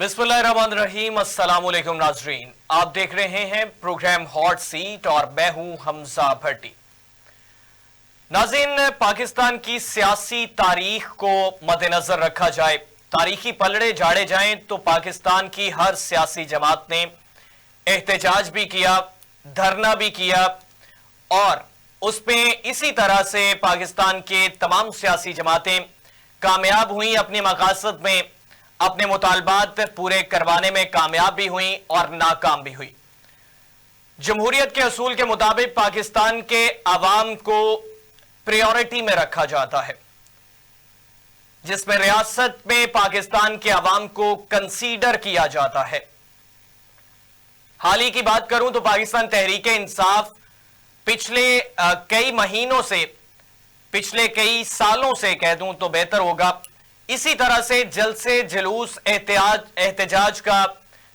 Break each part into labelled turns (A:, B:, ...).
A: बिस्मिल्लाहिर्रहमानिर्रहीम, अस्सलाम वालेकुम नाजरीन। आप देख रहे हैं प्रोग्राम हॉट सीट और मैं हूं हमजा भट्टी। नाज़रीन, पाकिस्तान की सियासी तारीख को मद्देनजर रखा जाए, तारीखी पलड़े झाड़े जाएं तो पाकिस्तान की हर सियासी जमात ने एहतजाज भी किया, धरना भी किया और उसमें इसी तरह से पाकिस्तान के तमाम सियासी जमातें कामयाब हुई, अपने मकासद में अपने मुतालबात पूरे करवाने में कामयाब भी हुई और नाकाम भी हुई। जमहूरियत के असूल के मुताबिक पाकिस्तान के अवाम को प्रायोरिटी में रखा जाता है, जिसमें रियासत में पाकिस्तान के अवाम को कंसीडर किया जाता है। हाल ही की बात करूं तो पाकिस्तान तहरीक इंसाफ पिछले कई महीनों से, पिछले कई सालों से कह दूं तो बेहतर होगा, इसी तरह से जलसे जुलूस एहतजाज का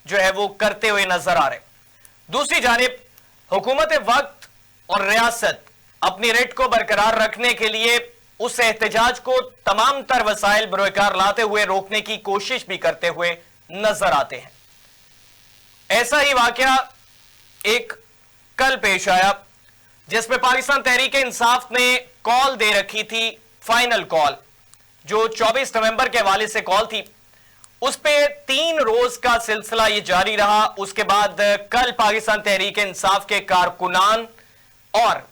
A: जो है वो करते हुए नजर आ रहे। दूसरी जानिब हुकूमत वक्त और रियासत अपनी रेट को बरकरार रखने के लिए उस एहतजाज को तमाम तर वसाइल बरोकार लाते हुए रोकने की कोशिश भी करते हुए नजर आते हैं। ऐसा ही वाकया एक कल पेश आया, जिसमें पाकिस्तान तहरीक इंसाफ ने कॉल दे रखी थी, फाइनल कॉल जो 24 नवंबर के हवाले से कॉल थी, उस पे 3 रोज का सिलसिला ये जारी रहा। उसके बाद कल पाकिस्तान तहरीक इंसाफ के कारकुनान और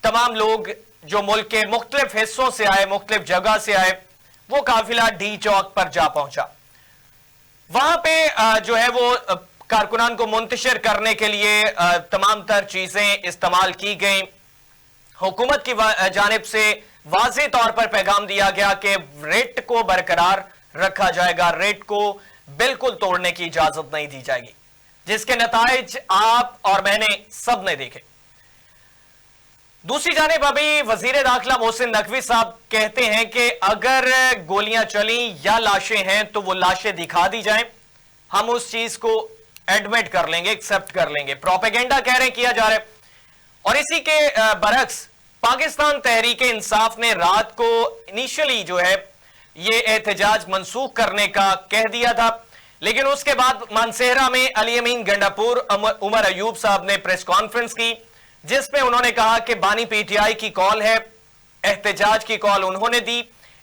A: तमाम लोग जो मुल्क के मुख्तलिफ हिस्सों से आए, मुख्तलिफ जगह से आए, वो काफिला डी चौक पर जा पहुंचा। वहां पे जो है वो कारकुनान को मुंतशिर करने के लिए तमाम तर चीजें इस्तेमाल की गई। हुकूमत की जानिब से वाज़ेह तौर पर पैगाम दिया गया कि रेट को बरकरार रखा जाएगा, रेट को बिल्कुल तोड़ने की इजाजत नहीं दी जाएगी, जिसके नताइज आप और मैंने सब ने देखे। दूसरी जानिब अभी वजीर दाखिला मोहसिन नकवी साहब कहते हैं कि अगर गोलियां चली या लाशें हैं तो वो लाशें दिखा दी जाएं, हम उस चीज को एडमिट कर लेंगे, एक्सेप्ट कर लेंगे। प्रोपेगेंडा कह रहे किया जा रहा है। और इसी के बरक्स पाकिस्तान तहरीक इंसाफ ने रात को इनिशियली जो है ये एहतजाज मंसूख करने का कह दिया था, लेकिन उसके बाद मानसेहरा में अली अमीन गंडापुर उमर अयूब साहब ने प्रेस कॉन्फ्रेंस की, जिसमें उन्होंने कहा कि बानी पीटीआई की कॉल है, एहतजाज की कॉल उन्होंने दी,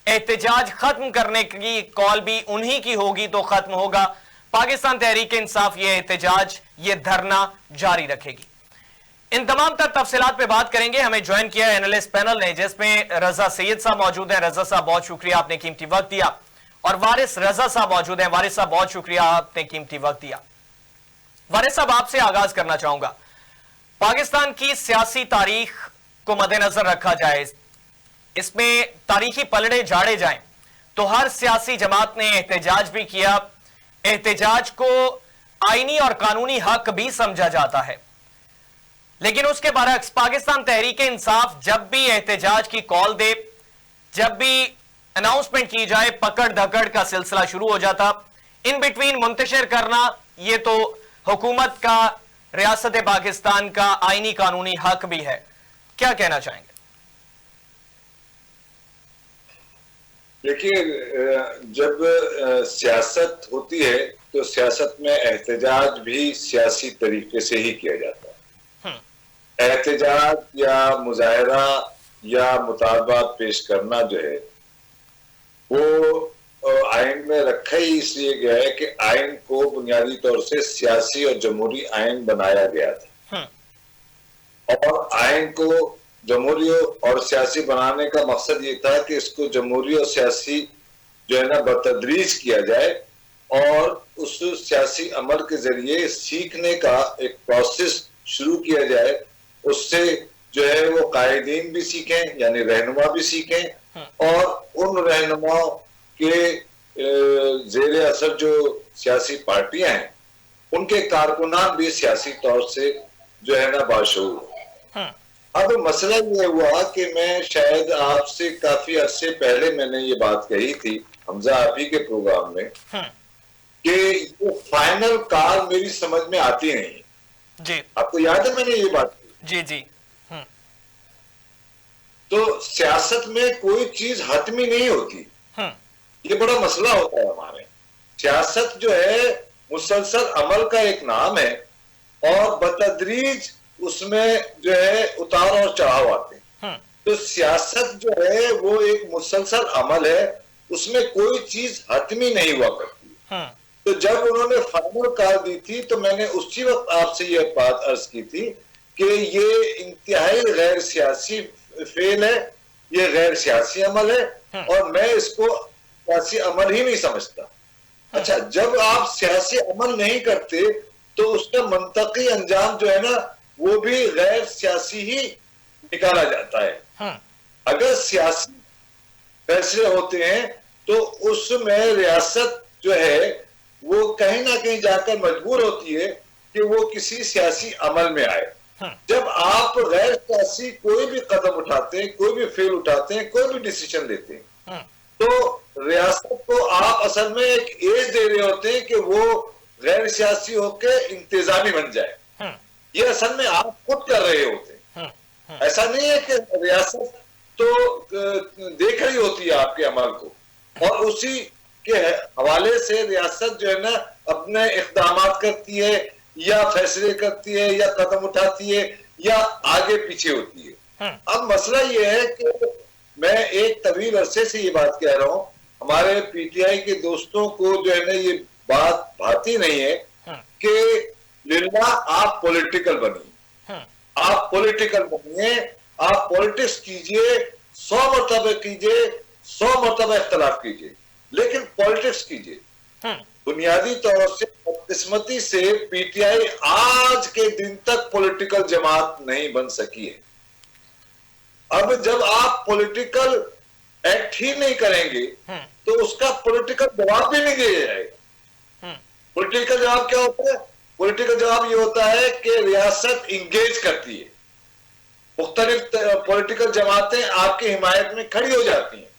A: एहतजाज खत्म करने की कॉल भी उन्हीं की होगी तो खत्म होगा। पाकिस्तान तहरीक इंसाफ ये एहतजाज, ये धरना जारी रखेगी। इन तमाम तर तफसीलात पे बात करेंगे। हमें ज्वाइन किया एनालिस्ट पैनल ने, जिसमें रजा सैयद साहब मौजूद हैं। रजा साहब बहुत शुक्रिया, आपने कीमती वक्त दिया। और वारिस रजा साहब मौजूद हैं। वारिस साहब बहुत शुक्रिया, आपने कीमती वक्त दिया। वारिस साहब, आपसे आगाज करना चाहूंगा। पाकिस्तान की सियासी तारीख को मद्देनजर रखा जाए, इसमें तारीखी पलड़े झाड़े जाएं, तो हर सियासी जमात ने एहतजाज भी किया। एहतजाज को आईनी और कानूनी हक भी समझा जाता है, लेकिन उसके बरक्स पाकिस्तान तहरीक इंसाफ जब भी एहतजाज की कॉल दे, जब भी अनाउंसमेंट की जाए, पकड़ धकड़ का सिलसिला शुरू हो जाता। इन बिटवीन मुंतशिर करना यह तो हुकूमत का, रियासत पाकिस्तान का आईनी कानूनी हक भी है। क्या कहना चाहेंगे?
B: देखिए, जब सियासत होती है तो सियासत में एहतजाज भी सियासी तरीके से ही किया जाता है। एहतजाज या मुजाहरा या मुतालबात पेश करना जो है वो आइन में रखा ही इसलिए गया है कि आइन को बुनियादी तौर से सियासी और जमहूरी आइन बनाया गया था। और आइन को जमहूरी और सियासी बनाने का मकसद ये था कि इसको जमहूरी और सियासी जो है ना बतदरीज किया जाए और उस सियासी अमल के जरिए सीखने का एक प्रोसेस शुरू किया जाए। उससे जो है वो कायदीन भी सीखें, यानी रहनुमा भी सीखें, और उन रहनुमाओं के जेर असर जो सियासी पार्टियां हैं उनके कारकुनान भी सियासी तौर से जो है ना बाशऊर। अब मसला ये हुआ कि मैं शायद आपसे काफी अरसे पहले मैंने ये बात कही थी हमजा आप ही के प्रोग्राम में कि ये फाइनल कॉल मेरी समझ में आती नहीं जी। आपको याद है मैंने ये बात की?
A: जी जी।
B: तो सियासत में कोई चीज हतमी नहीं होती, ये बड़ा मसला होता है हमारे। सियासत जो है मुसलसल अमल का एक नाम है और बतदरीज उसमें जो है उतार और चढ़ाव आते हैं। तो सियासत जो है वो एक मुसलसल अमल है, उसमें कोई चीज हतमी नहीं हुआ करती। तो जब उन्होंने फाइनल कॉल दी थी तो मैंने उसी वक्त आपसे ये बात अर्ज की थी कि ये इंतहाई गैर सियासी फेल है, ये गैर सियासी अमल है और मैं इसको सियासी अमल ही नहीं समझता। अच्छा, जब आप सियासी अमल नहीं करते तो उसका मंतकी अंजाम जो है ना वो भी गैर सियासी ही निकाला जाता है। अगर सियासी फैसले होते हैं तो उसमें रियासत जो है वो कहीं ना कहीं जाकर मजबूर होती है कि वो किसी सियासी अमल में आए। जब आप गैर सियासी कोई भी कदम उठाते हैं, कोई भी फेल उठाते हैं, कोई भी डिसीजन लेते हैं, तो रियासत को आप असल में एक एज दे रहे होते हैं कि वो गैर सियासी होकर इंतजामी बन जाए। ये असल में आप खुद कर रहे होते हैं। ऐसा नहीं है कि रियासत तो देख रही होती है आपके अमल को और उसी के हवाले से रियासत जो है ना अपने इक़दाम करती है या फैसले करती है या कदम उठाती है या आगे पीछे होती है। अब मसला ये है कि मैं एक तवील अरसे से ये बात कह रहा हूं, हमारे पीटीआई के दोस्तों को जो है ना ये बात भाती नहीं है कि लिल्लाह आप पॉलिटिकल बनिए, आप पॉलिटिकल बनिए, आप पॉलिटिक्स कीजिए, 100 मरतबा कीजिए, 100 मरतबा इख्तलाफ कीजिए, लेकिन पॉलिटिक्स कीजिए। बुनियादी तौर से बदकिस्मती से पीटीआई आज के दिन तक पॉलिटिकल जमात नहीं बन सकी है। अब जब आप पॉलिटिकल एक्ट ही नहीं करेंगे तो उसका पॉलिटिकल जवाब भी नहीं दिया जाएगा। पॉलिटिकल जवाब क्या होता है? पॉलिटिकल जवाब ये होता है कि रियासत इंगेज करती है, मुख्तलिफ पॉलिटिकल जमातें आपकी हिमायत में खड़ी हो जाती हैं।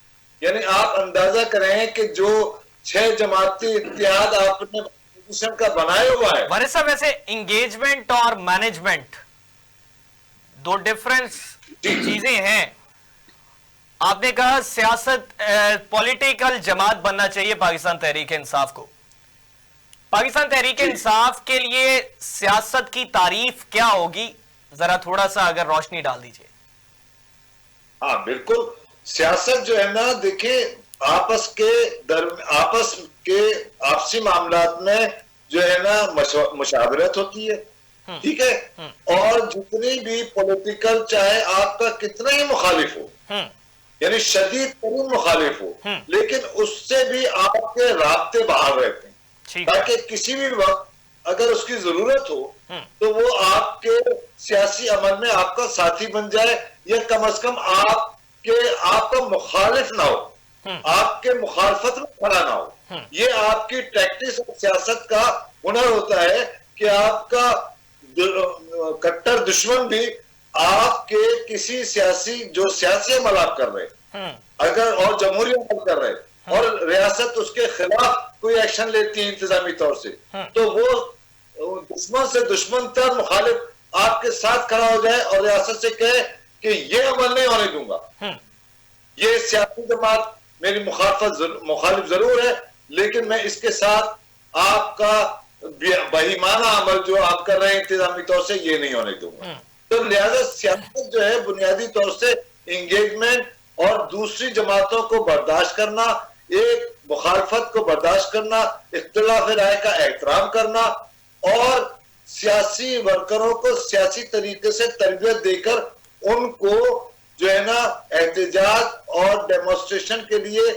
B: यानी आप अंदाजा करें कि जो 6 जमाती इत्तेहाद आपने पोजीशन का बनाया हुआ है।
A: वारिस साहब, वैसे इंगेजमेंट और मैनेजमेंट दो डिफरेंस चीजें हैं। आपने कहा सियासत पॉलिटिकल जमात बनना चाहिए पाकिस्तान तहरीक इंसाफ को। पाकिस्तान तहरीक इंसाफ के लिए सियासत की तारीफ क्या होगी, जरा थोड़ा सा अगर रोशनी डाल दीजिए।
B: हाँ बिल्कुल, सियासत जो है ना देखिए आपस के आपसी मामलात में जो है ना मुशावरत होती है, ठीक है, और जितनी भी पॉलिटिकल चाहे आपका कितना ही मुखालिफ हो, यानी शदीद तरीन मुखालिफ हो, लेकिन उससे भी आपके राब्ते बाहर रहते हैं ताकि किसी भी वक्त अगर उसकी जरूरत हो तो वो आपके सियासी अमल में आपका साथी बन जाए या कम से कम आपका मुखालिफ ना हो, आपके मुखालफत में खड़ा ना हो। ये आपकी टैक्टिक्स और सियासत का हुनर होता है कि आपका कट्टर दुश्मन भी आपके किसी सियासी अमल आप कर रहे अगर और जमहूरी अमल कर रहे और रियासत उसके खिलाफ कोई एक्शन लेती है इंतजामी तौर से, तो वो दुश्मन से दुश्मन तर मुखालिफ आपके साथ खड़ा हो जाए और रियासत से कहे कि ये अमल नहीं होने दूंगा। ये सियासी जमात मेरी मुखालिफ जरूर है लेकिन मैं इसके साथ आपका बेईमाना अमल जो आप कर रहे हैं इंतजामी तौर से ये नहीं होने दूंगा। तो लिहाजा सियासत जो है बुनियादी तौर से इंगेजमेंट और दूसरी जमातों को बर्दाश्त करना, एक मुखालफत को बर्दाश्त करना, इख्तिलाफ राय का एहतराम करना और सियासी वर्करों को सियासी तरीके से तरबियत देकर उनको जो है ना एहतजाज और डेमोन्स्ट्रेशन के लिए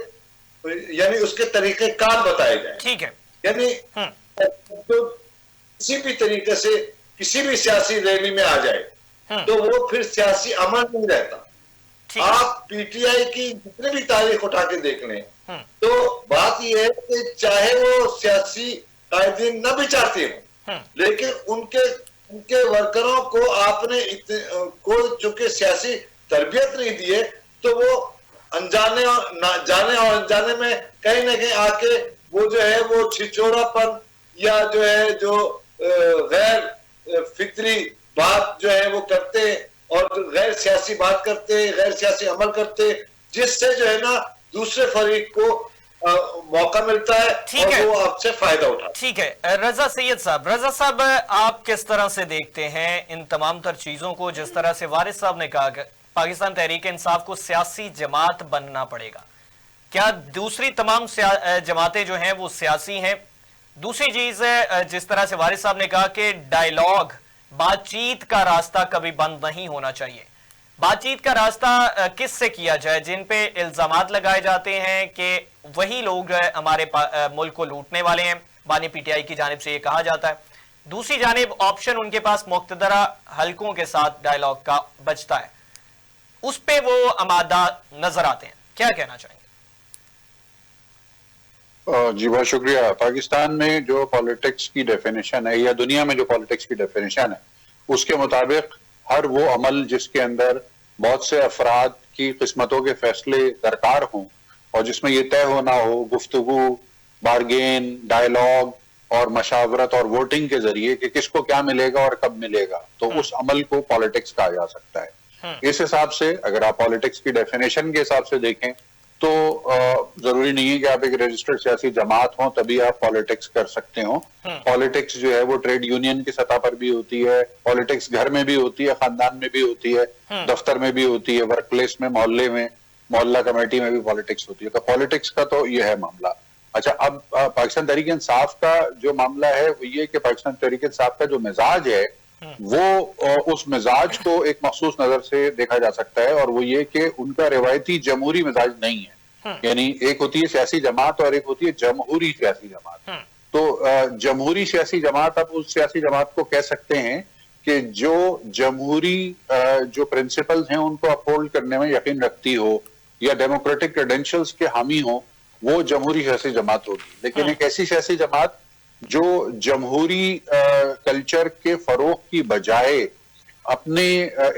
B: यानी उसके तरीके कार बताए जाए।
A: ठीक है,
B: यानी तो किसी भी तरीके से किसी भी सियासी रैली में आ जाए तो वो फिर सियासी अमल नहीं रहता। आप पीटीआई की जितनी भी तारीख उठा के देख लें तो बात यह है कि चाहे वो सियासी कायदीन न भी चाहते हो लेकिन उनके वर्करों को आपने को चूंकि सियासी तरबियत नहीं दिए तो वो अनजाने और जाने और अनजाने में कहीं ना कहीं आके वो जो है वो छिछोरापन या जो है जो गैर फिक्री बात जो है वो करते और गैर सियासी बात करते, गैर सियासी अमल करते, जिससे जो है ना दूसरे फरीक को मौका मिलता है
A: ठीक
B: और
A: है,
B: वो आपसे फायदा उठाते।
A: ठीक है। रजा सैयद साहब, रजा साहब, आप किस तरह से देखते हैं इन तमाम तर चीजों को? जिस तरह से वारिस साहब ने कहा कि पाकिस्तान तहरीक इंसाफ को सियासी जमात बनना पड़ेगा, क्या दूसरी तमाम जमातें जो हैं वो सियासी हैं? दूसरी चीज, जिस तरह से वारिस साहब ने कहा कि डायलॉग, बातचीत का रास्ता कभी बंद नहीं होना चाहिए। बातचीत का रास्ता किस से किया जाए? जिन पे इल्जामात लगाए जाते हैं कि वही लोग हमारे मुल्क को लूटने वाले हैं, बानी पीटीआई की जानिब से ये कहा जाता है। दूसरी जानिब ऑप्शन उनके पास मुख्तदरा हलकों के साथ डायलॉग का बचता है, उस पे वो आमादा नजर आते हैं। क्या कहना चाहेंगे?
C: जी बहुत शुक्रिया। पाकिस्तान में जो पॉलिटिक्स की डेफिनेशन है या दुनिया में जो पॉलिटिक्स की डेफिनेशन है, उसके मुताबिक हर वो अमल जिसके अंदर बहुत से अफराद की किस्मतों के फैसले दरकार हों और जिसमें यह तय होना हो गुफ्तगू, बार्गेन, डायलॉग और मशावरत और वोटिंग के जरिए कि किसको क्या मिलेगा और कब मिलेगा, तो उस अमल को पॉलिटिक्स कहा जा सकता है। इस हिसाब से अगर आप पॉलिटिक्स की डेफिनेशन के हिसाब से देखें तो जरूरी नहीं है कि आप एक रजिस्टर्ड सियासी जमात हो तभी आप पॉलिटिक्स कर सकते हो। पॉलिटिक्स जो है वो ट्रेड यूनियन की सतह पर भी होती है, पॉलिटिक्स घर में भी होती है, खानदान में भी होती है, दफ्तर में भी होती है, वर्क प्लेस में, मोहल्ले में, मोहल्ला कमेटी में भी पॉलिटिक्स होती है। तो पॉलिटिक्स का तो ये है मामला। अच्छा, अब पाकिस्तान तहरीक इंसाफ का जो मामला है वो ये कि पाकिस्तान तहरीक इंसाफ का जो मिजाज है वो उस मिजाज को एक मखसूस नजर से देखा जा सकता है और वो ये कि उनका रिवायती जमहूरी मिजाज नहीं है। यानी एक होती है सियासी जमात और एक होती है जमहूरी सियासी जमात। तो जमहूरी सियासी जमात, आप उस सियासी जमात को कह सकते हैं कि जो जमहूरी जो प्रिंसिपल्स हैं उनको अपहोल्ड करने में यकीन रखती हो या डेमोक्रेटिक क्रेडेंशियल्स के हामी हो, वो जमहूरी सियासी जमात होगी। लेकिन एक ऐसी सियासी जमात जो जमहूरी कल्चर के फरोग की बजाय अपने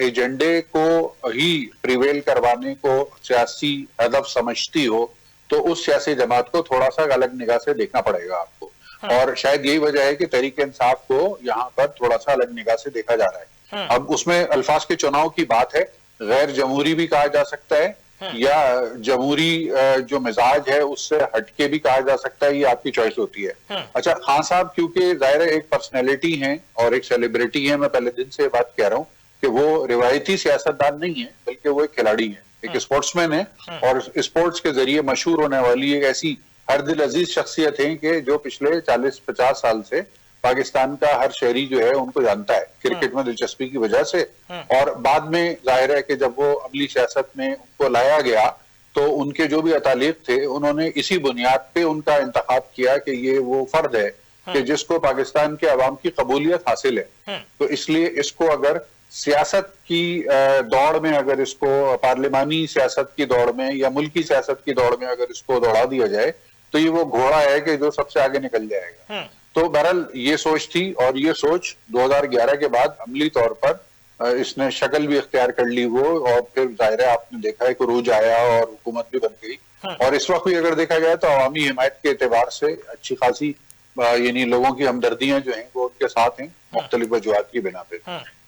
C: एजेंडे को ही प्रिवेल करवाने को सियासी हदफ समझती हो, तो उस सियासी जमात को थोड़ा सा अलग निगाह से देखना पड़ेगा आपको। और शायद यही वजह है कि तहरीक इंसाफ को यहाँ पर थोड़ा सा अलग निगाह से देखा जा रहा है। अब उसमें अल्फाज के चुनाव की बात है, गैर जमहूरी भी कहा जा सकता है या जमहूरी जो मिजाज है उससे हटके भी कहा जा सकता है, ये आपकी चॉइस होती है। अच्छा, खान साहब क्योंकि जाहिर है एक पर्सनैलिटी हैं और एक सेलिब्रिटी है, मैं पहले दिन से बात कह रहा हूँ कि वो रिवायती सियासतदान नहीं है बल्कि वो एक खिलाड़ी है, एक स्पोर्ट्समैन है और स्पोर्ट्स के जरिए मशहूर होने वाली एक ऐसी हर दिल अजीज शख्सियत है कि जो पिछले 40-50 साल से पाकिस्तान का हर शहरी जो है उनको जानता है क्रिकेट में दिलचस्पी की वजह से। और बाद में जाहिर है कि जब वो अमली सियासत में उनको लाया गया तो उनके जो भी अतालिक थे उन्होंने इसी बुनियाद पे उनका इंतखाब किया कि ये वो फर्द है कि जिसको पाकिस्तान के अवाम की कबूलियत हासिल है। तो इसलिए इसको अगर सियासत की दौड़ में, अगर इसको पार्लिमानी सियासत की दौड़ में या मुल्की सियासत की दौड़ में अगर इसको दौड़ा दिया जाए तो ये वो घोड़ा है कि जो सबसे आगे निकल जाएगा। तो बहरहाल ये सोच थी और ये सोच 2011 के बाद अमली तौर पर इसने शक्ल भी इख्तियार कर ली वो, और फिर जाहिर है आपने देखा है कि रूज आया और हुकूमत भी बन गई। और इस वक्त भी अगर देखा जाए तो अवामी हिमायत के एतबार से अच्छी खासी यानी लोगों की हमदर्दियां जो हैं वो उनके साथ हैं मुख्तलिफ वजूहात की बिना पे।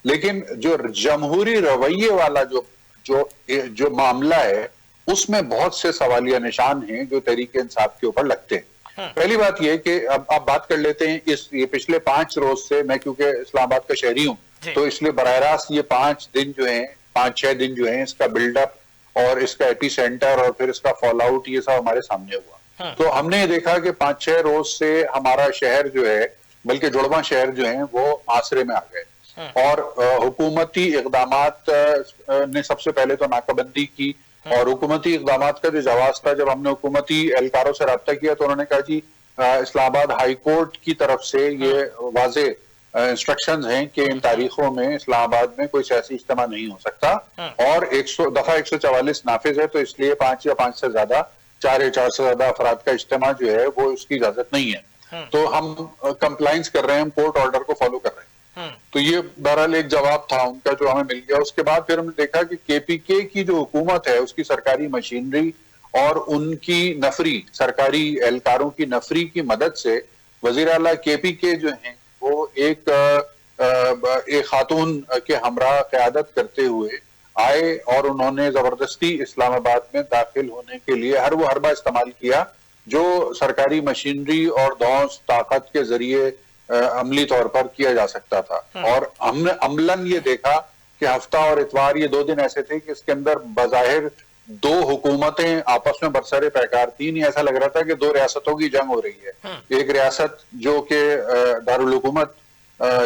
C: लेकिन जो जमहूरी रवैये वाला जो मामला है उसमें बहुत से सवालिया निशान हैं जो तहरीक इंसाफ के ऊपर लगते हैं। पहली बात यह कि अब आप बात कर लेते हैं ये पिछले 5 रोज से, मैं क्योंकि इस्लामाबाद का शहरी हूं तो इसलिए बराह रास्त ये 5 दिन जो हैं, 5-6 दिन जो हैं, इसका बिल्डअप और इसका एपी सेंटर और फिर इसका फॉल आउट ये सब हमारे सामने हुआ। तो हमने ये देखा कि 5-6 रोज से हमारा शहर जो है, बल्कि जुड़वा शहर जो है वो आसरे में आ गए और हुकूमती इकदामात ने सबसे पहले तो नाकाबंदी की और हुकूमती इकदामात का जो जवाब था, जब हमने हुकूमती एहलकारों से रब्ता किया तो उन्होंने कहा जी इस्लामाबाद हाई कोर्ट की तरफ से ये वाजे इंस्ट्रक्शंस हैं कि इन तारीखों में इस्लामाबाद में कोई सियासी इज्तिमा नहीं हो सकता और 144 नाफिज है, तो इसलिए 5 या 5 से ज्यादा, 4 या 4 से ज्यादा अफराद का इज्तिमा जो है वो उसकी इजाजत नहीं है। तो हम कंप्लाइंस कर रहे हैं, हम कोर्ट ऑर्डर को फॉलो कर रहे हैं। तो ये बहरहाल एक जवाब था उनका जो हमें मिल गया। उसके बाद फिर हमने देखा कि केपीके की जो हुकूमत है उसकी सरकारी मशीनरी और उनकी नफरी, सरकारी एहलकारों की नफरी की मदद से वजीर आला केपीके जो हैं वो एक खातून के हमरा क़यादत करते हुए आए और उन्होंने जबरदस्ती इस्लामाबाद में दाखिल होने के लिए हर वो हरबा इस्तेमाल किया जो सरकारी मशीनरी और दौस ताकत के जरिए अमली तौर पर किया जा सकता था। और हमने अमलन ये देखा कि हफ्ता और इतवार ये 2 दिन ऐसे थे कि इसके अंदर बजाहिर 2 हुकूमतें आपस में बरसरे पैकार थी। नहीं, ऐसा लग रहा था कि 2 रियासतों की जंग हो रही है। एक रियासत जो कि दारुल हुकूमत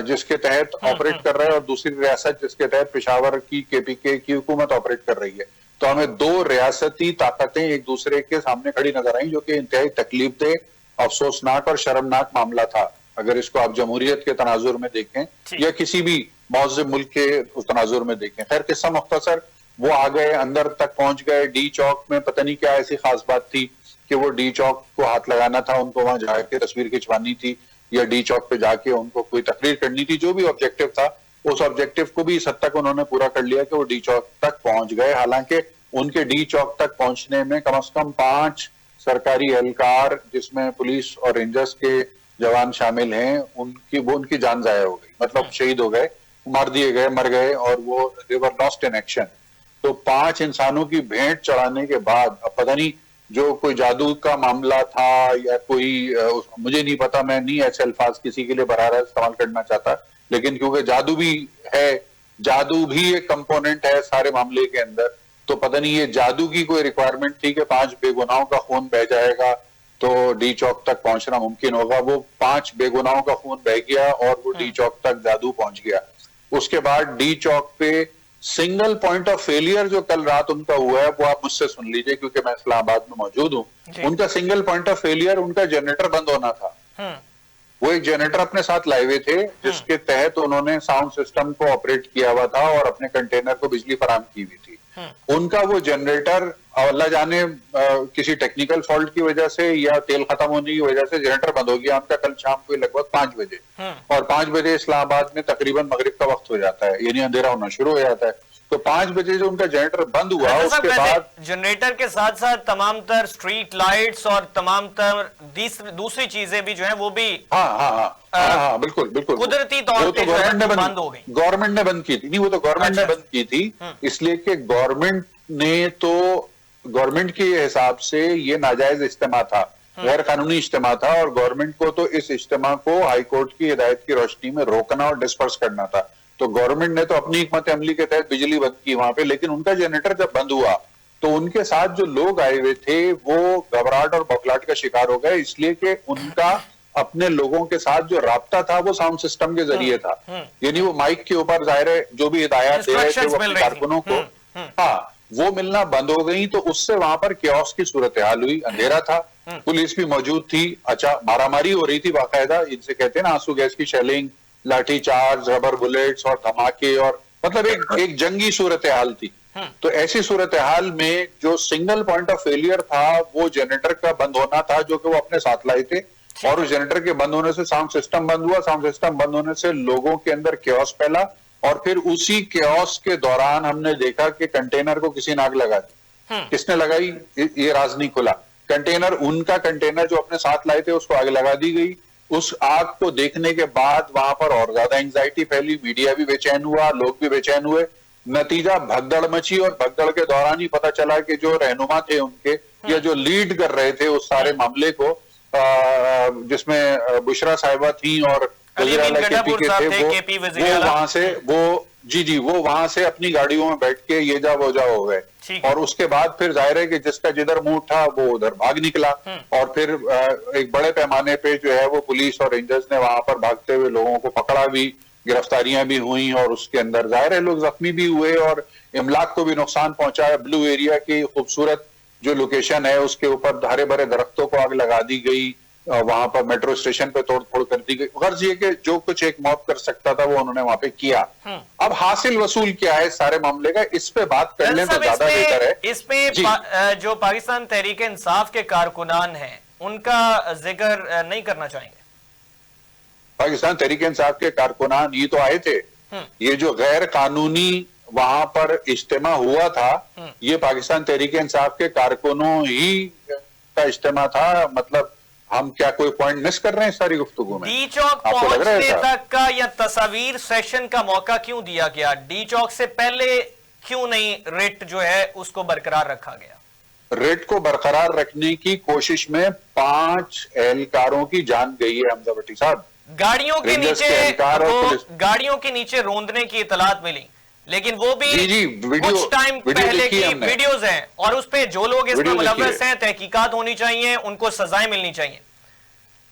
C: जिसके तहत ऑपरेट कर रहा है और दूसरी रियासत जिसके तहत पेशावर की केपीके की हुकूमत ऑपरेट कर रही है। तो हमें 2 रियासती ताकतें एक दूसरे के सामने खड़ी नजर आई, जो कि इंतहाई तकलीफदेह, अफसोसनाक और शर्मनाक मामला था। अगर इसको आप जमहूरियत के तनाजुर में देखें या किसी भी मौजूद मुल्क के उस तनाजुर में देखें। खैर, किस्सा मुख्तसर, वो आ गए, अंदर तक पहुंच गए। डी चौक में पता नहीं क्या ऐसी खास बात थी कि वो डी चौक को हाथ लगाना था, उनको वहां जाके तस्वीर खिंचवानी थी या डी चौक पे जाके उनको कोई तकरीर करनी थी। जो भी ऑब्जेक्टिव था, उस ऑब्जेक्टिव को भी इस हद तक उन्होंने पूरा कर लिया कि वो डी चौक तक पहुंच गए। हालांकि उनके डी चौक तक पहुंचने में कम से कम 5 सरकारी एहलकार, जिसमें पुलिस और रेंजर्स के जवान शामिल हैं, उनकी जान जाया हो गई, मतलब शहीद हो गए, मार दिए गए, मर गए, और वो दे वर लॉस्ट इन एक्शन। तो 5 इंसानों की भेंट चढ़ाने के बाद, अब पता नहीं जो कोई जादू का मामला था या कोई मुझे नहीं पता, मैं नहीं ऐसे अल्फाज किसी के लिए बराबर इस्तेमाल करना चाहता, लेकिन क्योंकि जादू भी है, जादू भी एक कंपोनेंट है सारे मामले के अंदर, तो पता नहीं ये जादू की कोई रिक्वायरमेंट थी कि 5 बेगुनाहों का खून बह जाएगा तो डी चौक तक पहुंचना मुमकिन होगा। वो 5 बेगुनाहों का खून बह गया और वो डी चौक तक जादू पहुंच गया। उसके बाद डी चौक पे सिंगल पॉइंट ऑफ फेलियर जो कल रात उनका हुआ है, वो आप मुझसे सुन लीजिए क्योंकि मैं इस्लामाबाद में मौजूद हूं। उनका सिंगल पॉइंट ऑफ फेलियर, उनका जनरेटर बंद होना था। वो एक जनरेटर अपने साथ लाए हुए थे जिसके तहत उन्होंने साउंड सिस्टम को ऑपरेट किया हुआ था और अपने कंटेनर को बिजली फराहम की हुई थी। उनका वो जनरेटर अल्लाह जाने किसी टेक्निकल फॉल्ट की वजह से या तेल खत्म होने की वजह से जनरेटर बंद हो गया उनका कल शाम को लगभग 5 बजे। और 5 बजे इस्लामाबाद में तकरीबन मगरिब का वक्त हो जाता है, यानी अंधेरा होना शुरू हो जाता है। तो 5 बजे जो उनका जनरेटर बंद हुआ, उसके बाद
A: जनरेटर के साथ साथ तमाम तर स्ट्रीट लाइट्स और तमाम तर दूसरी चीजें भी जो है वो भी
C: हाँ, बिल्कुल बिल्कुल
A: कुदरती तौर पे बंद हो गई।
C: गवर्नमेंट ने बंद की थी, नहीं वो तो गवर्नमेंट ने बंद की थी, इसलिए कि गवर्नमेंट के हिसाब से ये नाजायज इज्तिमा था, गैर कानूनी इज्तिमा था, और गवर्नमेंट को तो इस इज्तिमा को हाईकोर्ट की हिदायत की रोशनी में रोकना और डिस्पर्स करना था। तो गवर्नमेंट ने तो अपनी हिकमत अमली के तहत बिजली बंद की वहां पे, लेकिन उनका जनरेटर जब बंद हुआ तो उनके साथ जो लोग आए हुए थे वो घबराहट और बौखलाहट का शिकार हो गए, इसलिए कि उनका अपने लोगों के साथ जो राब्ता था वो साउंड सिस्टम के जरिए था। यानी वो माइक के ऊपर जाहिर है जो भी हिदायत दे रहे थे वो अपने कारकुनों को, वो मिलना बंद हो गई। तो उससे वहां पर क्योस की सूरत हाल हुई, अंधेरा था, पुलिस भी मौजूद थी, अच्छा मारामारी हो रही थी बाकायदा, इनसे कहते हैं ना आंसू गैस की शेलिंग, लाठी चार्ज, रबर बुलेट्स और धमाके, और मतलब एक जंगी सूरत हाल थी। तो ऐसी सूरत हाल में जो सिंगल पॉइंट ऑफ फेलियर था वो जनरेटर का बंद होना था, जो कि वो अपने साथ लाए थे, और उस जनरेटर के बंद होने से साउंड सिस्टम बंद हुआ। साउंड सिस्टम बंद होने से लोगों के अंदर क्योस फैला, और फिर उसी क्योस के दौरान हमने देखा कि कंटेनर को किसी ने आग लगा दी। किसने लगाई ये राज नहीं खुला। कंटेनर, उनका कंटेनर जो अपने साथ लाए थे उसको आग लगा दी गई। उस आग को देखने के बाद वहां पर और ज्यादा एंजाइटी फैली, मीडिया भी बेचैन हुआ, लोग भी बेचैन हुए। नतीजा भगदड़ मची, और भगदड़ के दौरान ही पता चला कि जो रहनुमा थे उनके या जो लीड कर रहे थे उस सारे मामले को, जिसमें बुशरा साहिबा थी और
A: केपी
C: वो वहां से वो वहां से अपनी गाड़ियों में बैठ के ये जा वो जा हो गए। और उसके बाद फिर जाहिर है कि जिसका जिधर मुंह था वो उधर भाग निकला, और फिर एक बड़े पैमाने पे जो है वो पुलिस और रेंजर्स ने वहां पर भागते हुए लोगों को पकड़ा भी, गिरफ्तारियां भी हुई, और उसके अंदर जाहिर है लोग जख्मी भी हुए और इमलाक को भी नुकसान पहुंचाया। ब्लू एरिया की खूबसूरत जो लोकेशन है उसके ऊपर हरे भरे दरख्तों को आग लगा दी गई, वहां पर मेट्रो स्टेशन पे तोड़ फोड़ कर दी गई। गर्ज ये कि जो कुछ एक मौत कर सकता था वो उन्होंने वहां पे किया। अब हासिल वसूल क्या है सारे मामले का, इस पे बात कर लें तो ज्यादा बेहतर है।
A: इसमें जो पाकिस्तान तहरीक इंसाफ के कारकुनान हैं उनका जिक्र नहीं करना चाहेंगे?
C: पाकिस्तान तहरीक इंसाफ के कारकुनान ये तो आए थे, ये जो गैर कानूनी वहां पर इज्तिमा हुआ था ये पाकिस्तान तहरीक इंसाफ के कारकुनों ही का इज्तिमा था। मतलब हम क्या कोई पॉइंट मिस कर रहे हैं सारी गुफ्तगू में?
A: डी चौक पहुंचने तक का या तस्वीर सेशन का मौका क्यों दिया गया? डी चौक से पहले क्यों नहीं रिट जो है उसको बरकरार रखा गया?
C: रेट को बरकरार रखने की कोशिश में 5 एहलकारों की जान गई है हमजा भट्टी साहब।
A: गाड़ियों के
C: रेंजर्स
A: नीचे
C: के एहलकार और पुलिस।
A: गाड़ियों के नीचे रोंदने की इतलात मिली, लेकिन वो भी
C: जी,
A: कुछ टाइम पहले की
C: हमने।
A: वीडियोस हैं, और उस पे जो लोग इसमें मुलव्वस हैं तहकीकात होनी चाहिए, उनको सजाएं मिलनी चाहिए,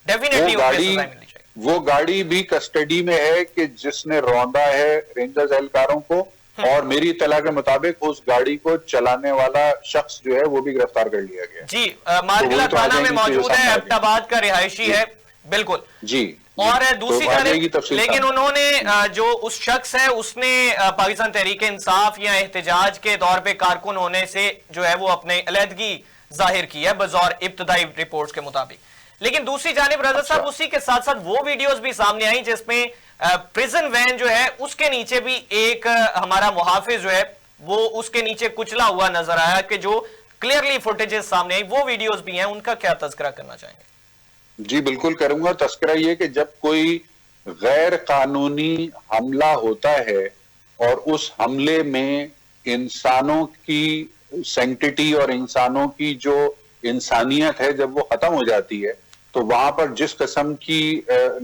A: डेफिनेटली उनको सजाएं मिलनी चाहिए।
C: वो गाड़ी भी कस्टडी में है कि जिसने रौंदा है रेंजर्स एहलकारों को, और मेरी इत्तला के मुताबिक उस गाड़ी को चलाने वाला शख्स जो है वो भी गिरफ्तार कर लिया गया
A: जी। मारगिला
C: तो
A: थाना में मौजूद है,
C: सामने आ
A: एबटाबाद का रिहायशी है, बिल्कुल
C: जी।
A: और दूसरी जानिब लेकिन
C: सामने।
A: उन्होंने जो उस शख्स है उसने पाकिस्तान तहरीक इंसाफ या एहतजाज के तौर पे कारकुन होने से जो है वो अपने अलहदगी जाहिर की है बज़ौर इब्तदाई रिपोर्ट्स के मुताबिक। लेकिन दूसरी जानिब रजा साहब उसी के साथ साथ वो वीडियोस भी सामने आई जिसमें प्रिजन वैन जो है उसके नीचे भी एक हमारा मुहाफिज जो है वो उसके नीचे कुचला हुआ नजर आया, कि जो क्लियरली फुटेजेस सामने आई, वो वीडियोस भी हैं, उनका क्या तज़किरा करना चाहेंगे?
C: जी बिल्कुल करूंगा। तस्करा ये कि जब कोई गैर कानूनी हमला होता है और उस हमले में इंसानों की सैंक्टिटी और इंसानों की जो इंसानियत है जब वो खत्म हो जाती है, तो वहां पर जिस किस्म की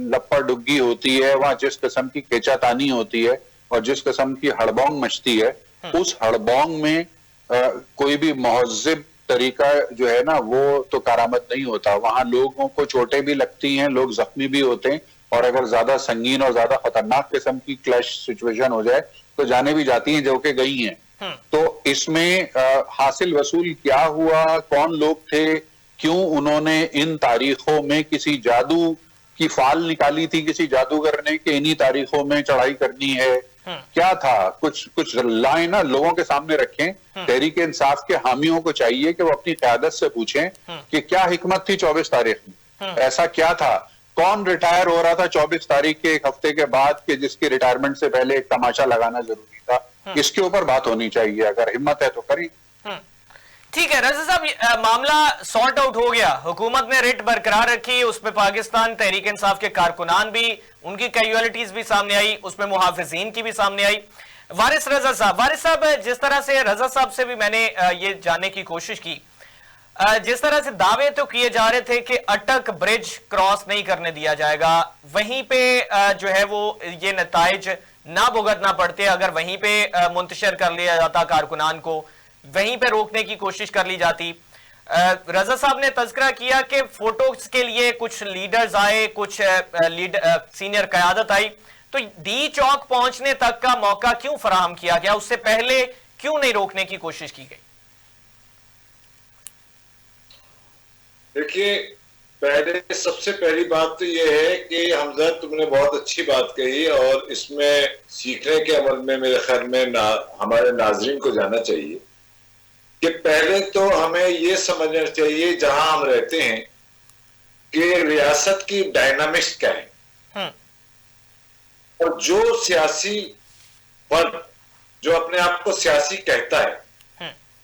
C: लप्पा डुग्गी होती है, वहां जिस किस्म की खींचातानी होती है और जिस किस्म की हड़बोंग मचती है, उस हड़बोंग में कोई भी महज़िब तरीका जो है ना वो तो कारामद नहीं होता। वहां लोगों को चोटें भी लगती हैं, लोग जख्मी भी होते हैं, और अगर ज्यादा संगीन और ज्यादा खतरनाक किस्म की क्लैश सिचुएशन हो जाए तो जाने भी जाती हैं, जो कि गई हैं। तो इसमें हासिल वसूल क्या हुआ, कौन लोग थे, क्यों उन्होंने इन तारीखों में किसी जादू की फाल निकाली थी किसी जादूगर ने कि इन्हीं तारीखों में चढ़ाई करनी है, क्या था, कुछ लाइन ना लोगों के सामने रखें। तहरीक इंसाफ के हामियों को चाहिए कि वो अपनी क़यादत से पूछें कि क्या हिकमत थी 24 तारीख में, ऐसा क्या था, कौन रिटायर हो रहा था 24 तारीख के एक हफ्ते के बाद कि जिसकी रिटायरमेंट से पहले एक तमाशा लगाना जरूरी था। इसके ऊपर बात होनी चाहिए, अगर हिम्मत है तो करी।
A: ठीक है रजा साहब, मामला सॉर्ट आउट हो गया, हुकूमत ने रिट बरकरार रखी, उसमें पाकिस्तान तहरीक इंसाफ के कारकुनान भी, उनकी कैजुअलिटीज भी सामने आई, उसमें मुहाफिजीन की भी सामने आई। वारिस साहब, जिस तरह से रजा साहब से भी मैंने ये जानने की कोशिश की, जिस तरह से दावे तो किए जा रहे थे कि अटक ब्रिज क्रॉस नहीं करने दिया जाएगा, वहीं पे जो है वो ये नताइज ना भुगतना पड़ते अगर वहीं पे मुंतशिर कर लिया जाता, कारकुनान को वहीं पे रोकने की कोशिश कर ली जाती। रजा साहब ने तज़किरा किया कि फोटोज के लिए कुछ लीडर्स आए, कुछ सीनियर क़यादत आई, तो डी चौक पहुंचने तक का मौका क्यों फराहम किया गया, उससे पहले क्यों नहीं रोकने की कोशिश की गई?
B: देखिए, पहले सबसे पहली बात तो यह है कि हमजा तुमने बहुत अच्छी बात कही, और इसमें सीखने के अमल में मेरे ख्याल में हमारे नाजरीन को जाना चाहिए कि पहले तो हमें ये समझना चाहिए जहां हम रहते हैं कि रियासत की डायनामिक्स क्या है, और जो सियासी वर्ग जो अपने आप को सियासी कहता है,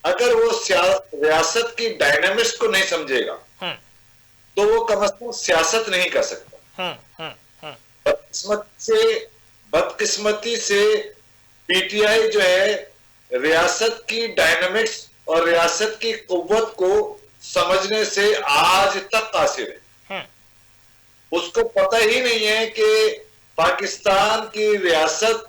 B: अगर वो रियासत की डायनामिक्स को नहीं समझेगा तो वो कम अज कम सियासत नहीं कर सकता। बदकिस्मती से पीटीआई जो है रियासत की डायनामिक्स और रियासत की कुव्वत को समझने से आज तक कासिर है। उसको पता ही नहीं है कि पाकिस्तान की रियासत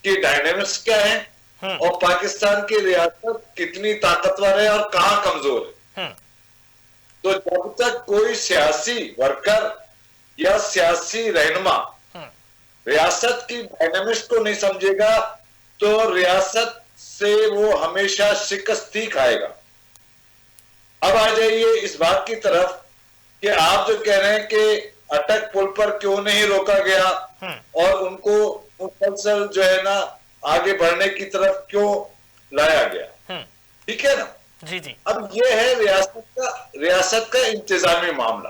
B: की डायनामिक्स क्या है और पाकिस्तान की रियासत कितनी ताकतवर है और कहां कमजोर है। तो जब तक कोई सियासी वर्कर या सियासी रहनुमा रियासत की डायनामिक्स को नहीं समझेगा तो रियासत से वो हमेशा शिकस्त ही खाएगा। अब आ जाइए इस बात की तरफ कि आप जो कह रहे हैं कि अटक पुल पर क्यों नहीं रोका गया और उनको मुसलसल जो है ना आगे बढ़ने की तरफ क्यों लाया गया, ठीक है ना?
A: जी जी।
B: अब ये है रियासत का इंतजामी मामला।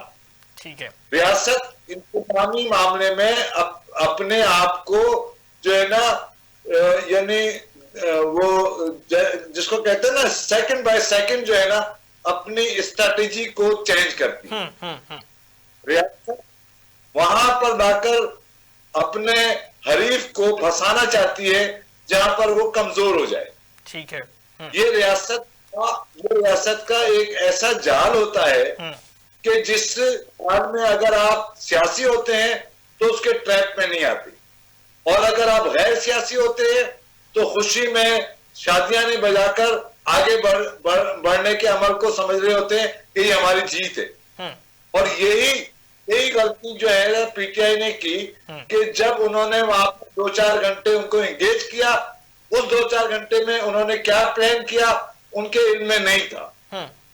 A: ठीक है,
B: रियासत इंतजामी मामले में अपने आप को जो है ना यानी वो जिसको कहते हैं ना सेकंड बाय सेकंड जो है ना अपनी स्ट्रेटेजी को चेंज करती है। रियासत वहां पर लाकर अपने हरीफ को फंसाना चाहती है जहां पर वो कमजोर हो जाए।
A: ठीक है।
B: ये रियासत रियासत का एक ऐसा जाल होता है कि जिस जाल में अगर आप सियासी होते हैं तो उसके ट्रैप में नहीं आती, और अगर आप गैर सियासी होते हैं तो खुशी में शादियां नहीं बजाकर आगे बढ़ने के अमल को समझ रहे होते हैं कि ये हमारी जीत है। और यही गलती जो है पीटीआई ने की कि जब उन्होंने वहां पर 2-4 घंटे उनको एंगेज किया, उस 2-4 घंटे में उन्होंने क्या प्लान किया उनके इल्म में नहीं था।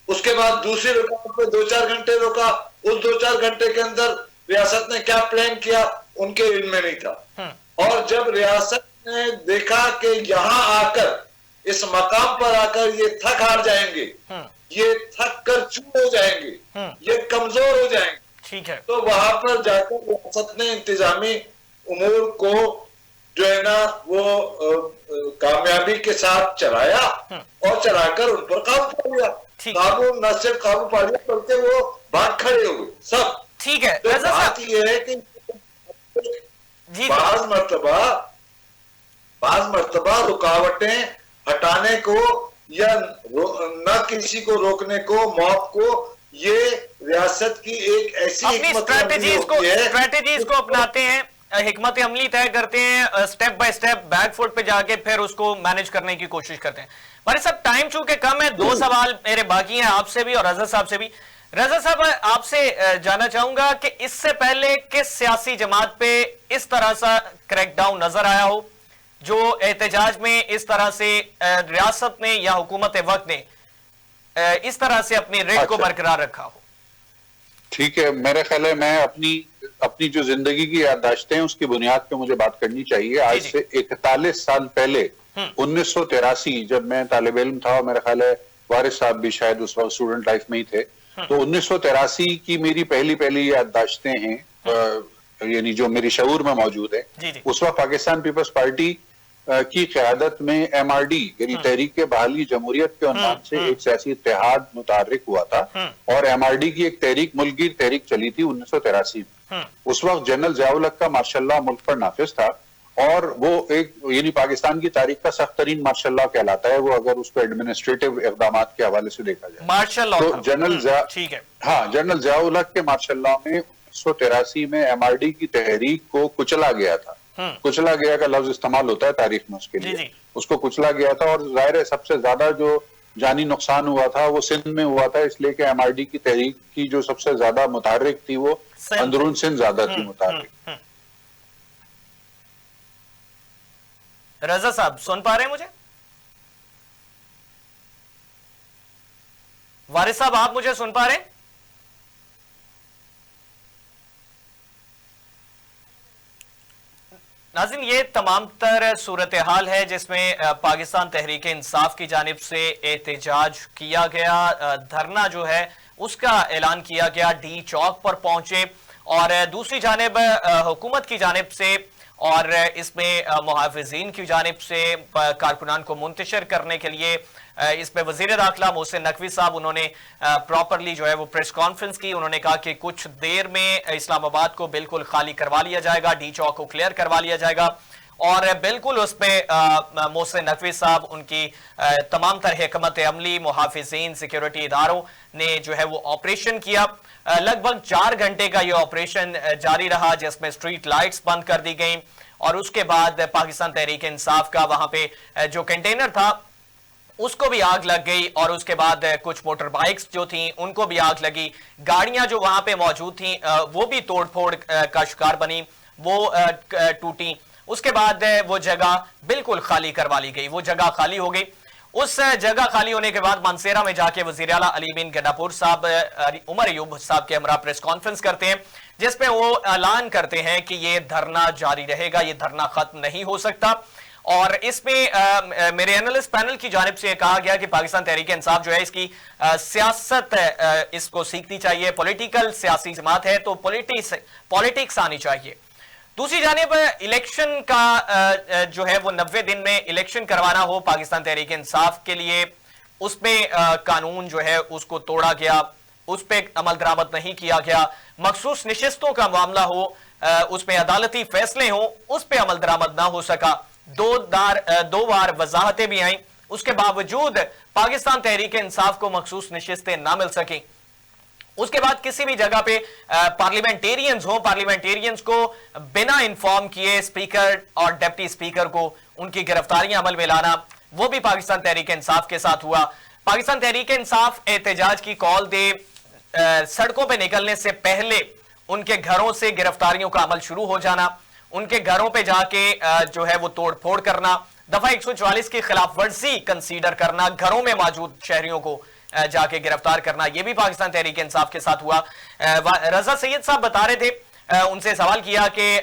B: उसके बाद दूसरी रुकावट पे 2-4 घंटे रोका, उस 2-4 घंटे के अंदर रियासत ने क्या प्लान किया उनके इल्म में नहीं था। और जब रियासत ने देखा कि यहां आकर, इस मकाम पर आकर ये थक हार जाएंगे, ये थक कर चूर हो जाएंगे, ये कमजोर हो जाएंगे,
A: ठीक है,
B: तो वहां पर जाकर रियासत ने इंतजामी उमूर को जो है ना वो कामयाबी के साथ चलाया और चलाकर उन पर काबू पा लिया। काबू न सिर्फ काबू पा लिया बल्कि वो भाग खड़े हो गए सब।
A: ठीक है,
B: तो बात ये है कि बाज मर्तबा रुकावटें हटाने को या न किसी को रोकने को, मौत को, ये रियासत की एक ऐसी
A: अपनी स्ट्रेटेजीज को अपनाते हैं, हिकमत अमली तय करते हैं, step by step back foot पे जाके फिर उसको मैनेज करने की कोशिश करते हैं। हमारे सब टाइम चूंकि कम है, 2 सवाल मेरे बाकी हैं आपसे भी और रजा साहब से भी। रजा साहब, आपसे जानना चाहूंगा कि इससे पहले किस सियासी जमात पे इस तरह सा क्रैकडाउन नजर आया हो जो एहतजाज में इस तरह से रियासत ने या हुकूमत वक्त ने इस तरह से अपनी रेट को बरकरार रखा हो?
C: ठीक है, मेरे ख्याल है मैं अपनी जो जिंदगी की याददाश्तें हैं उसकी बुनियाद पे मुझे बात करनी चाहिए। आज से 41 साल पहले 1983 जब मैं तालिब इल्म था, और मेरा ख्याल है वारिस साहब भी शायद उस वक्त स्टूडेंट लाइफ में ही थे, तो 1983 की मेरी पहली याददाश्तें हैं, यानी जो मेरी शऊर में मौजूद है। उस वक्त पाकिस्तान पीपल्स पार्टी की क़यादत में MRD यानी तहरीक बहाली जमहूरियत के उन्वान से एक सियासी इत्तेहाद मुतारिक हुआ था, और MRD की एक तहरीक मुल्की तहरीक चली थी 1983 में। उस वक्त जनरल ज़ियाउल हक का मार्शल मुल्क पर नाफिज था, और वो एक यानी पाकिस्तान की तारीख का सख्त तरीन मार्शल लॉ कहलाता है वो, अगर उसको एडमिनिस्ट्रेटिव इक़दाम के हवाले से देखा जाए।
A: मार्शल लॉ,
C: तो जनरल ज़ियाउल हक के मार्शल लॉ में 1983 में MRD की तहरीक को कुचला गया था। कुचला गया का लफ्ज इस्तेमाल होता है तारीख में उसके लिए, उसको कुचला गया था। और जाहिर है सबसे ज्यादा जो जानी नुकसान हुआ था वो सिंध में हुआ था, इसलिए कि MRD की तहरीक की जो सबसे ज्यादा मुतहर्रिक थी वो अंदरून सिंध ज्यादा थी मुतहर्रिक।
A: रजा साहब सुन पा रहे हैं मुझे? वारिस साहब आप मुझे सुन पा रहे हैं? नाज़रीन, ये तमाम तर सूरत हाल है जिसमें पाकिस्तान तहरीक इंसाफ की जानिब से एहतजाज किया गया, धरना जो है उसका ऐलान किया गया, डी चौक पर पहुंचे, और दूसरी जानिब हुकूमत की जानिब से और इसमें मुहाफिजीन की जानिब से कारकुनान को मुंतशिर करने के लिए इसमें वज़ीर दाखिला मोहसिन नकवी साहब उन्होंने प्रॉपरली जो है वो प्रेस कॉन्फ्रेंस की। उन्होंने कहा कि कुछ देर में इस्लामाबाद को बिल्कुल खाली करवा लिया जाएगा, डी चौक को क्लियर करवा लिया जाएगा, और बिल्कुल उस पर मोहसिन नकवी साहब, उनकी तमाम तरह हिकमत अमली, मुहाफिजीन, सिक्योरिटी इदारों ने जो है वो ऑपरेशन किया। लगभग 4 घंटे का ये ऑपरेशन जारी रहा जिसमें स्ट्रीट लाइट्स बंद कर दी गई, और उसके बाद पाकिस्तान तहरीक इंसाफ का वहां पे जो कंटेनर था उसको भी आग लग गई, और उसके बाद कुछ मोटर बाइक्स जो थी उनको भी आग लगी। गाड़ियां जो वहां पे मौजूद थी वो भी तोड़फोड़ का शिकार बनी, वो टूटी। उसके बाद वो जगह बिल्कुल खाली करवा ली गई, वो जगह खाली हो गई। उस जगह खाली होने के बाद मानसेरा में जाके वज़ीर आला अली बिन गंडापुर साहब उमर अयूब साहब के हमरा प्रेस कॉन्फ्रेंस करते हैं जिसपे वो ऐलान करते हैं कि ये धरना जारी रहेगा, ये धरना खत्म नहीं हो सकता। और इसमें मेरे एनालिस्ट पैनल की जानिब से कहा गया कि पाकिस्तान तहरीक इंसाफ जो है इसकी सियासत इसको सीखनी चाहिए, पॉलिटिकल सियासी जमात है तो पॉलिटिक्स आनी चाहिए। दूसरी जानिब इलेक्शन का जो है वो 90 दिन में इलेक्शन करवाना हो पाकिस्तान तहरीक इंसाफ के लिए, उसमें कानून जो है उसको तोड़ा गया, उस पर अमल दरामद नहीं किया गया। मखसूस नशिस्तों का मामला हो, उसमें अदालती फैसले हो, उस पर अमल दरामद ना हो सका। 2 बार वजाहतें भी आई, उसके बावजूद पाकिस्तान तहरीक इंसाफ को मखसूस नशिस्तें ना मिल सकी। उसके बाद किसी भी जगह पे पार्लियामेंटेरियंस को बिना इन्फॉर्म किए स्पीकर और डिप्टी स्पीकर को उनकी गिरफ्तारियां अमल में लाना, वो भी पाकिस्तान तहरीक इंसाफ के साथ हुआ। पाकिस्तान तहरीक इंसाफ एहतजाज की कॉल दे, सड़कों पे निकलने से पहले उनके घरों से गिरफ्तारियों का अमल शुरू हो जाना, उनके घरों पे जाके जो है वो तोड़ फोड़ करना, दफा 144 की खिलाफ वर्जी कंसीडर करना, घरों में मौजूद शहरियों को जाके गिरफ्तार करना, यह भी पाकिस्तान तहरीक इंसाफ के साथ हुआ। रजा सैयद साहब बता रहे थे, उनसे सवाल किया कि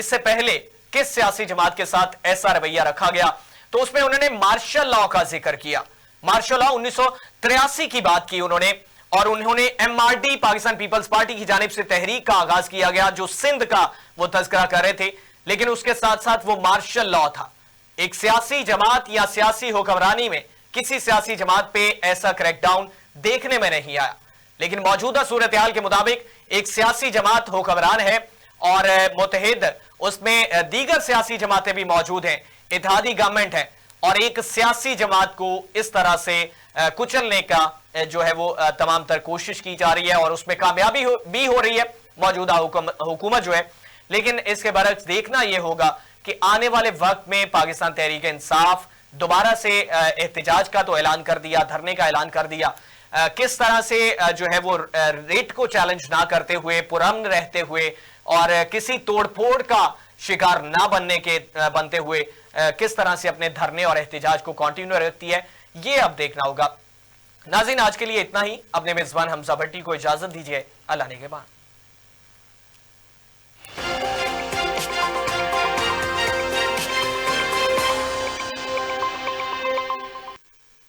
A: इससे पहले किस सियासी जमात के साथ ऐसा रवैया रखा गया, तो उसमें उन्होंने मार्शल लॉ का जिक्र किया। मार्शल लॉ 1983 की बात की उन्होंने, और उन्होंने एमआरडी पाकिस्तान पीपल्स पार्टी की जानिब से तहरीक का आगाज किया गया जो सिंध का वो तज़किरा कर रहे थे, लेकिन उसके साथ साथ वो मार्शल लॉ था। एक सियासी जमात या सियासी हुक्मरानी में किसी सियासी जमात पे ऐसा क्रैकडाउन देखने में नहीं आया, लेकिन मौजूदा सूरत हाल के मुताबिक एक सियासी जमात हुक्मरान है और मुत्तहिद उसमें दीगर सियासी जमातें भी मौजूद हैं, इत्तेहादी गवर्नमेंट है, और एक सियासी जमात को इस तरह से कुचलने का जो है वो तमाम तर कोशिश की जा रही है और उसमें कामयाबी भी हो रही है मौजूदा हुकूमत जो है। लेकिन इसके बरक्स देखना यह होगा कि आने वाले वक्त में पाकिस्तान तहरीक इंसाफ दोबारा से एहतजाज का तो ऐलान कर दिया, धरने का ऐलान कर दिया, किस तरह से जो है वो रेट को चैलेंज ना करते हुए, पुरअमन रहते हुए और किसी तोड़फोड़ का शिकार ना बनते हुए किस तरह से अपने धरने और एहतजाज को कंटिन्यू रखती है, ये अब देखना होगा। नाज़रीन, आज के लिए इतना ही। अपने मेजबान हमजा भट्टी को इजाजत दीजिए। अल्लाह ने के बाद।